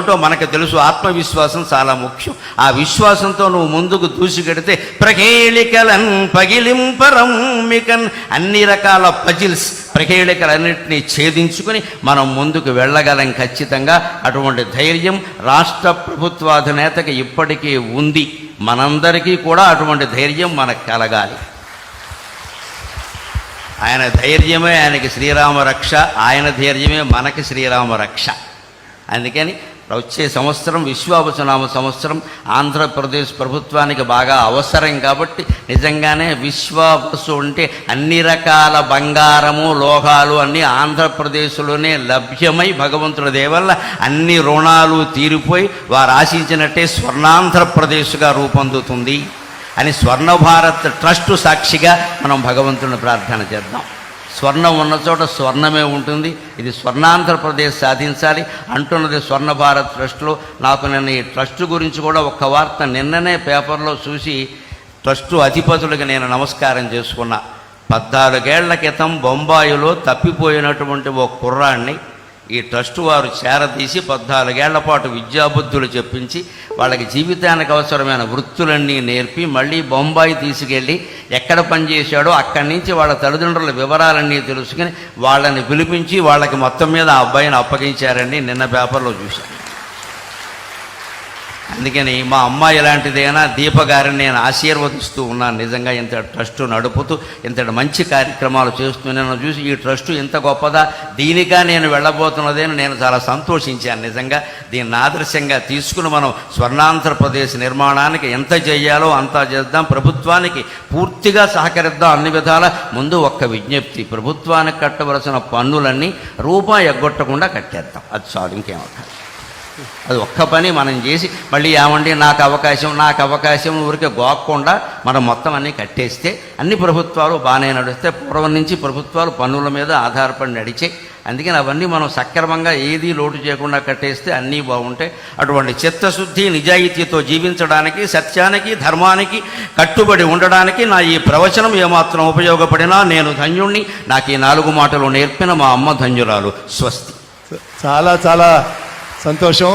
ఏమిటో మనకు తెలుసు. ఆత్మవిశ్వాసం చాలా ముఖ్యం. ఆ విశ్వాసంతో నువ్వు ముందుకు దూసుకెడితే ప్రకేళికలన్ పగిలింపరమ్మికన్, అన్ని రకాల పజిల్స్ ప్రకేళికలన్నింటినీ ఛేదించుకుని మనం ముందుకు వెళ్ళగలం ఖచ్చితంగా. అటువంటి ధైర్యం రాష్ట్ర ప్రభుత్వాధినేతకి ఇప్పటికీ ఉంది. మనందరికీ కూడా అటువంటి ధైర్యం మనకు కలగాలి. ఆయన ధైర్యమే ఆయనకి శ్రీరామ రక్ష, ఆయన ధైర్యమే మనకి శ్రీరామ రక్ష. అందుకని వచ్చే సంవత్సరం విశ్వావసునామ సంవత్సరం ఆంధ్రప్రదేశ్ ప్రభుత్వానికి బాగా అవసరం. కాబట్టి నిజంగానే విశ్వావసు అంటే అన్ని రకాల బంగారము లోహాలు అన్నీ ఆంధ్రప్రదేశ్లోనే లభ్యమై భగవంతుడి దేవల్ల అన్ని రుణాలు తీరిపోయి వారు ఆశించినట్టే స్వర్ణాంధ్రప్రదేశ్గా రూపొందుతుంది అని స్వర్ణ భారత్ ట్రస్ట్ సాక్షిగా మనం భగవంతుని ప్రార్థన చేద్దాం. స్వర్ణం ఉన్న చోట స్వర్ణమే ఉంటుంది. ఇది స్వర్ణాంధ్రప్రదేశ్ సాధించాలి అంటున్నది స్వర్ణ భారత్ ట్రస్ట్లో. నాకు నేను ఈ ట్రస్ట్ గురించి కూడా ఒక్క వార్త నిన్ననే పేపర్లో చూసి ట్రస్టు అధిపతులకు నేను నమస్కారం చేసుకున్నా. 14 ఏళ్ల క్రితం బొంబాయిలో తప్పిపోయినటువంటి ఓ కుర్రాన్ని ఈ ట్రస్టు వారు చేరదీసి 14 ఏళ్ల పాటు విద్యాబుద్ధులు చెప్పించి వాళ్ళకి జీవితానికి అవసరమైన వృత్తులన్నీ నేర్పి మళ్ళీ బొంబాయి తీసుకెళ్ళి ఎక్కడ పనిచేశాడో అక్కడి నుంచి వాళ్ళ తల్లిదండ్రుల వివరాలన్నీ తెలుసుకుని వాళ్ళని పిలిపించి వాళ్ళకి మొత్తం మీద ఆ అబ్బాయిని అప్పగించారండి. నిన్న పేపర్లో చూశాను. అందుకని మా అమ్మాయి ఇలాంటిదైనా దీప గారిని నేను ఆశీర్వదిస్తూ ఉన్నాను. నిజంగా ఇంత ట్రస్టు నడుపుతూ ఇంతటి మంచి కార్యక్రమాలు చేస్తూ నేను చూసి ఈ ట్రస్టు ఇంత గొప్పదా, దీనిగా నేను వెళ్ళబోతున్నదేని నేను చాలా సంతోషించాను. నిజంగా దీన్ని ఆదర్శంగా తీసుకుని మనం స్వర్ణాంధ్రప్రదేశ్ నిర్మాణానికి ఎంత చేయాలో అంతా చేద్దాం. ప్రభుత్వానికి పూర్తిగా సహకరిద్దాం అన్ని విధాల. ముందు ఒక్క విజ్ఞప్తి, ప్రభుత్వానికి కట్టవలసిన పన్నులన్నీ రూపాయి ఎగ్గొట్టకుండా కట్టేద్దాం. అది చాలు, ఇంకేమవుతుంది. అది ఒక్క పని మనం చేసి మళ్ళీ ఏమండి నాకు అవకాశం ఊరికే గోక్కుండా మనం మొత్తం అన్నీ కట్టేస్తే అన్ని ప్రభుత్వాలు బాగానే నడుస్తాయి. పూర్వం నుంచి ప్రభుత్వాలు పన్నుల మీద ఆధారపడి నడిచాయి. అందుకని అవన్నీ మనం సక్రమంగా ఏదీ లోటు చేయకుండా కట్టేస్తే అన్నీ బాగుంటాయి. అటువంటి చిత్తశుద్ధి నిజాయితీతో జీవించడానికి, సత్యానికి ధర్మానికి కట్టుబడి ఉండడానికి నా ఈ ప్రవచనం ఏమాత్రం ఉపయోగపడినా నేను ధన్యుణ్ణి. నాకు ఈ 4 మాటలు నేర్పిన మా అమ్మ ధన్యురాలు. స్వస్తి. చాలా చాలా సంతోషం.